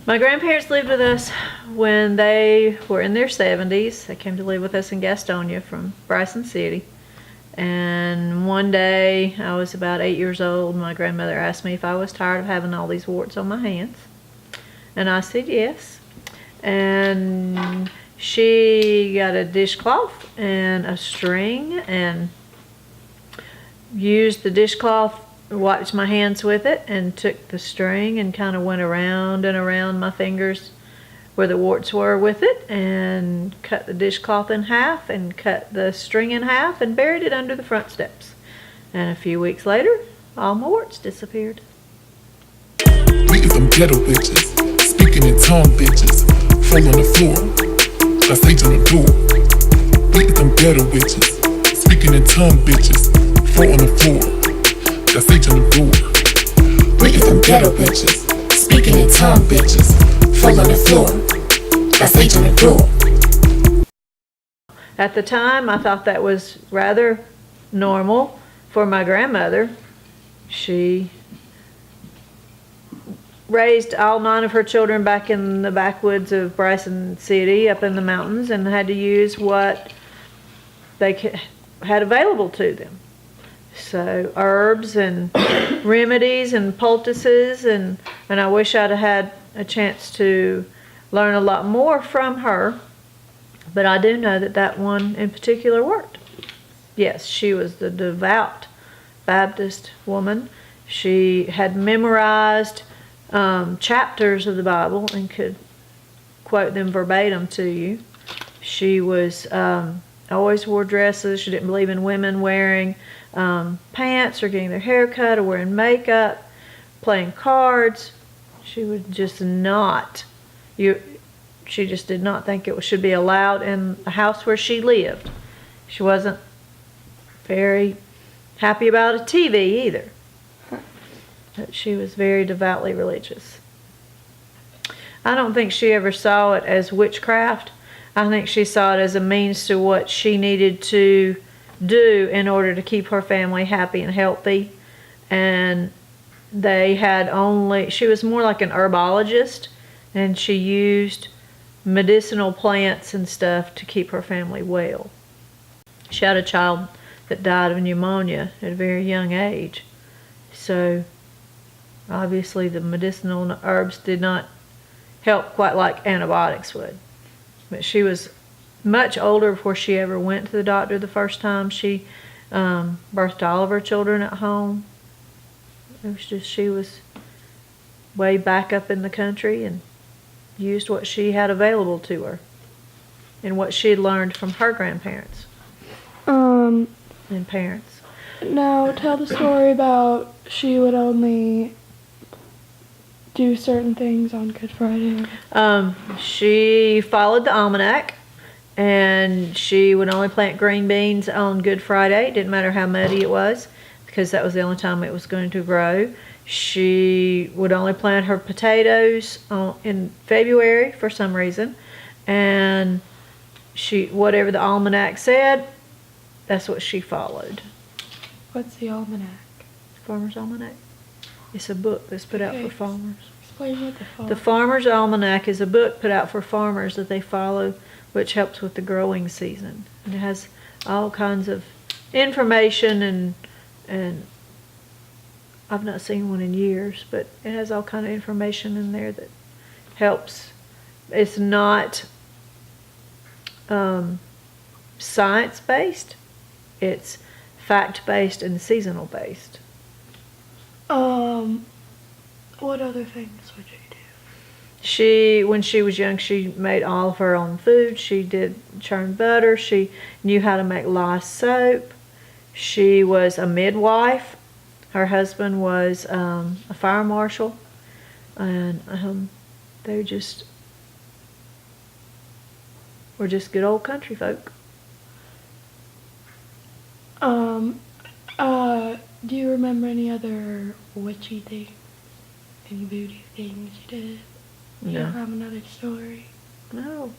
My grandparents lived with us when they were in their 70s. They came to live with us in Gastonia from Bryson City. And one day, I was about 8 years old, my grandmother asked me if I was tired of having all these warts on my hands. And I said yes. And she got a dishcloth and a string and used the dishcloth, wiped my hands with it, and took the string and kind of went around and around my fingers where the warts were with it, and cut the dishcloth in half and cut the string in half and buried it under the front steps. And a few weeks later, all my warts disappeared. We get them ghetto bitches, speaking in tongue bitches, fall on the floor, got sage on the door. We get them ghetto bitches, speaking in tongue bitches, fall on the floor, got sage on the door. We get them ghetto bitches, speaking in tongue bitches, fall on the floor, got sage on the door. At the time, I thought that was rather normal for my grandmother. She raised all 9 of her children back in the backwoods of Bryson City, up in the mountains, and had to use what they had available to them. So herbs and remedies and poultices, and I wish I'd have had a chance to learn a lot more from her, but I do know that that one in particular worked. Yes, she was the devout Baptist woman. She had memorized chapters of the Bible and could quote them verbatim to you. She was always wore dresses. She didn't believe in women wearing pants or getting their hair cut or wearing makeup, playing cards. She would just not. She just did not think it should be allowed in the house where she lived. She wasn't very happy about a TV either. But she was very devoutly religious. I don't think she ever saw it as witchcraft. I think she saw it as a means to what she needed to do in order to keep her family happy and healthy. And she was more like an herbologist, and she used medicinal plants and stuff to keep her family well. She had a child that died of pneumonia at a very young age. So obviously the medicinal herbs did not help quite like antibiotics would. But she was much older before she ever went to the doctor the first time. She birthed all of her children at home. It was just, she was way back up in the country and used what she had available to her and what she had learned from her grandparents and parents. Now tell the story about she would only do certain things on Good Friday. She followed the almanac, and she would only plant green beans on Good Friday. It didn't matter how muddy it was, because that was the only time it was going to grow. She would only plant her potatoes in February for some reason, and whatever the almanac said, that's what she followed. What's the almanac? Farmer's Almanac. It's a book that's put out for farmers. Explain what The Farmer's Almanac is a book put out for farmers that they follow, which helps with the growing season. And it has all kinds of information, and I've not seen one in years, but it has all kind of information in there that helps. It's not science-based. It's fact-based and seasonal-based. What other things would you do? When she was young, she made all of her own food. She did churn butter. She knew how to make lye soap. She was a midwife. Her husband was a fire marshal. And they were just good old country folk. Do you remember any other witchy things? Any voodoo things you did? Do you No. have another story? No.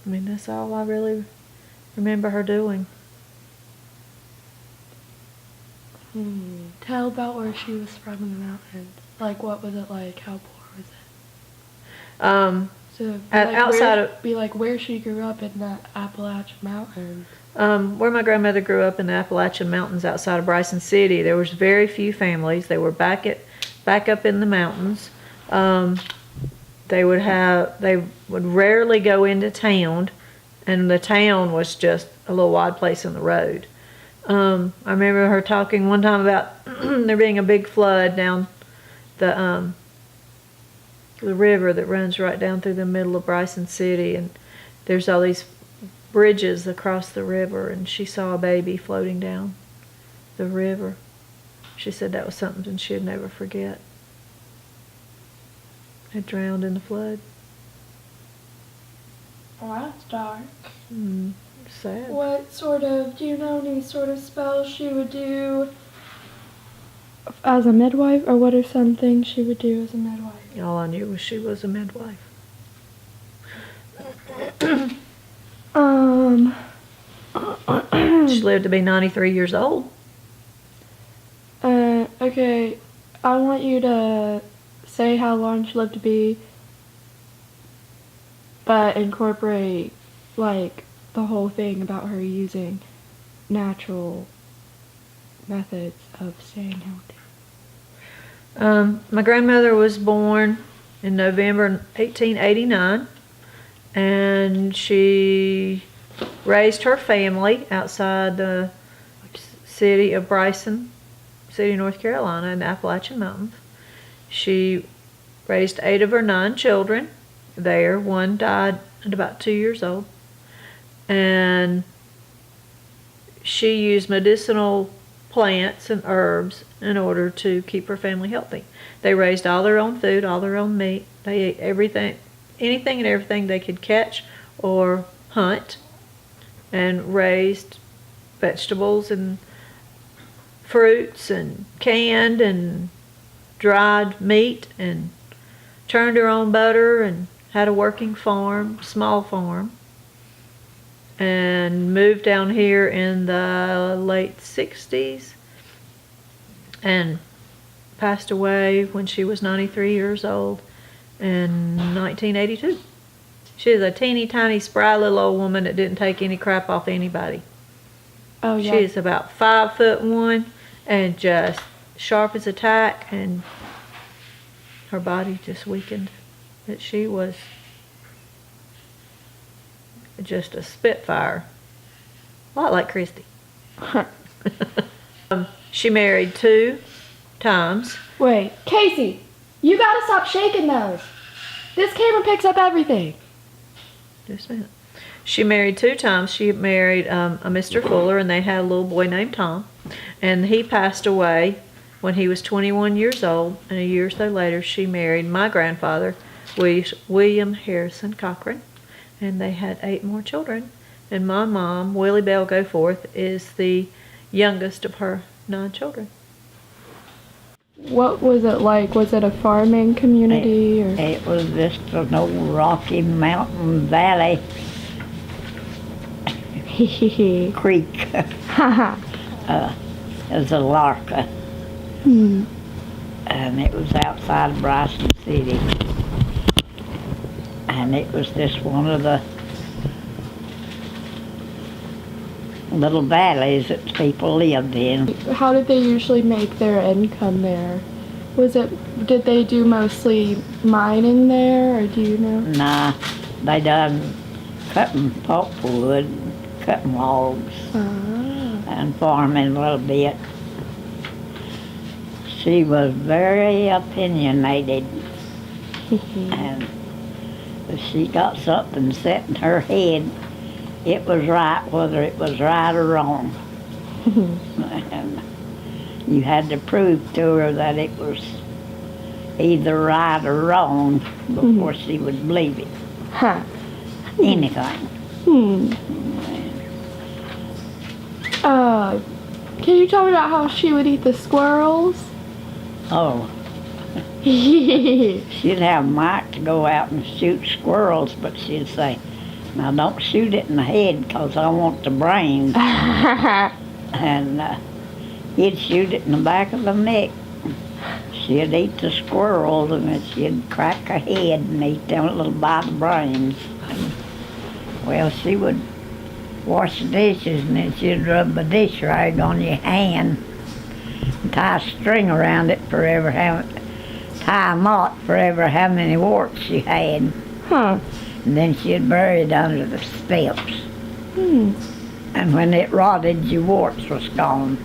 I mean, that's all I really remember her doing. Tell about where she was from in the mountains. Like, what was it like? How poor was it? So Outside of be like where she grew up in the Appalachian Mountains. where my grandmother grew up in the Appalachian Mountains outside of Bryson City, there was very few families. They were back up in the mountains. They would rarely go into town, and the town was just a little wide place in the road. I remember her talking one time about there being a big flood down the river that runs right down through the middle of Bryson City, and there's all these bridges across the river, and she saw a baby floating down the river. She said that was something she'd never forget. Had drowned in the flood. Oh, that's dark. Sad. Do you know any sort of spells she would do as a midwife, or what are some things she would do as a midwife? All I knew was she was a midwife. She lived to be 93 years old. Okay, I want you to say how long she lived to be, but incorporate, like, the whole thing about her using natural methods of staying healthy. My grandmother was born in November 1889, and she raised her family outside the city of Bryson City, North Carolina, in the Appalachian Mountains. She raised 8 of her 9 children there. One died at about 2 years old. And she used medicinal plants and herbs in order to keep her family healthy. They raised all their own food, all their own meat. They ate anything and everything they could catch or hunt, and raised vegetables and fruits and canned and dried meat, and churned her own butter, and had a working farm, small farm, and moved down here in the late 60s and passed away when she was 93 years old in 1982. She was a teeny tiny spry little old woman that didn't take any crap off anybody. Oh, yeah. She's about 5'1" and just sharp as a tack, and her body just weakened. But she was just a spitfire, a lot like Christy. She married 2 times. Wait, Casey, you gotta stop shaking those. This camera picks up everything. Just a minute. She married 2 times. She married a Mr. Fuller, and they had a little boy named Tom. And he passed away when he was 21 years old. And a year or so later, she married my grandfather, William Harrison Cochran. And they had 8 more children. And my mom, Willie Bell Goforth, is the youngest of her 9 children. What was it like? Was it a farming community? Or? It was just an old rocky mountain valley creek. It was a Larka. And it was outside of Bryson City. And it was just one of the little valleys that people lived in. How did they usually make their income there? Did they do mostly mining there, or do you know? Nah, they done cutting pulpwood, cutting logs, and farming a little bit. She was very opinionated, and if she got something set in her head, it was right, whether it was right or wrong. And you had to prove to her that it was either right or wrong before she would believe it. Anything. Can you tell me about how she would eat the squirrels? Oh, she'd have Mike to go out and shoot squirrels, but she'd say, "Now don't shoot it in the head, 'cause I want the brains." And he'd shoot it in the back of the neck. she'd eat the squirrels and then she'd crack her head and eat them little bite of brains. And, well, she would wash the dishes and then she'd rub a dish rag on your hand and tie a string around it tie a knot forever how many warts she had. Huh. And then she'd bury it under the steps. And when it rotted, your warts was gone,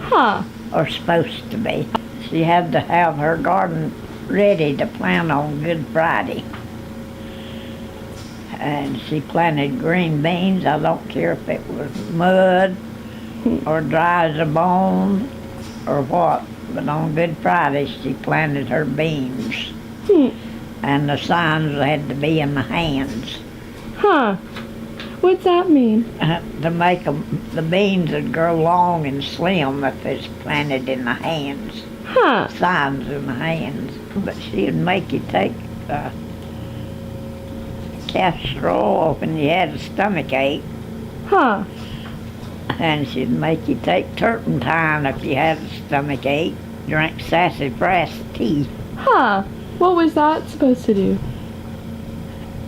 Huh. or supposed to be. She had to have her garden ready to plant on Good Friday. And she planted green beans. I don't care if it was mud or dry as a bone or what, but on Good Friday she planted her beans. And the signs had to be in the hands. Huh. What's that mean? To make the beans would grow long and slim if it's planted in the hands. Huh. Signs in the hands. But she'd make you take castor oil when you had a stomach ache, Huh. and she'd make you take turpentine if you had a stomach ache. Drink sassafras tea. Huh. What was that supposed to do?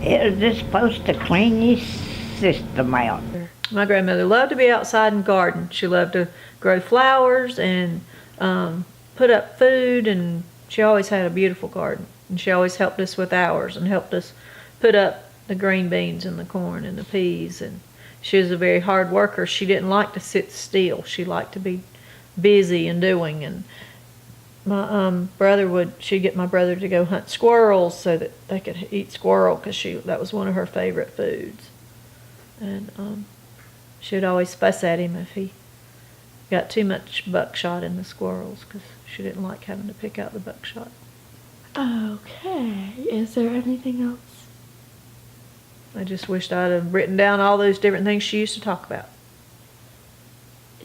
It was just supposed to clean your system out. My grandmother loved to be outside and garden. She loved to grow flowers and put up food, and she always had a beautiful garden. And she always helped us with ours and helped us put up the green beans and the corn and the peas. And she was a very hard worker. She didn't like to sit still. She liked to be busy and doing. And my she'd get my brother to go hunt squirrels so that they could eat squirrel, because that was one of her favorite foods. And she would always fuss at him if he got too much buckshot in the squirrels, because she didn't like having to pick out the buckshot. Okay. Is there anything else? I just wished I'd have written down all those different things she used to talk about.